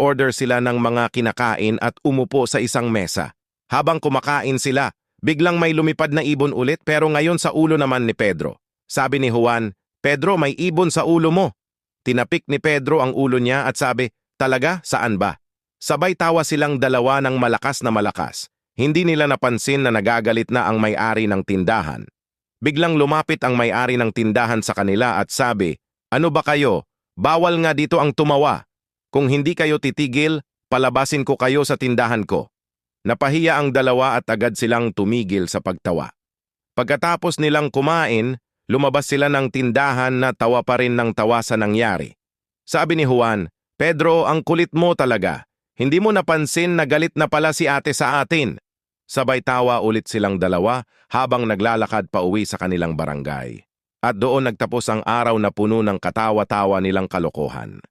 nag-order sila ng mga kinakain at umupo sa isang mesa. Habang kumakain sila, biglang may lumipad na ibon ulit pero ngayon sa ulo naman ni Pedro. Sabi ni Juan, "Pedro, may ibon sa ulo mo." Tinapik ni Pedro ang ulo niya at sabi, "Talaga? Saan ba?" Sabay tawa silang dalawa ng malakas na malakas. Hindi nila napansin na nagagalit na ang may-ari ng tindahan. Biglang lumapit ang may-ari ng tindahan sa kanila at sabi, "Ano ba kayo? Bawal nga dito ang tumawa. Kung hindi kayo titigil, palabasin ko kayo sa tindahan ko." Napahiya ang dalawa at agad silang tumigil sa pagtawa. Pagkatapos nilang kumain, lumabas sila ng tindahan na tawa pa rin ng tawa sa nangyari. Sabi ni Juan, "Pedro, ang kulit mo talaga. Hindi mo napansin na galit na pala si ate sa atin." Sabay tawa ulit silang dalawa habang naglalakad pa uwi sa kanilang barangay. At doon nagtapos ang araw na puno ng katawa-tawa nilang kalokohan.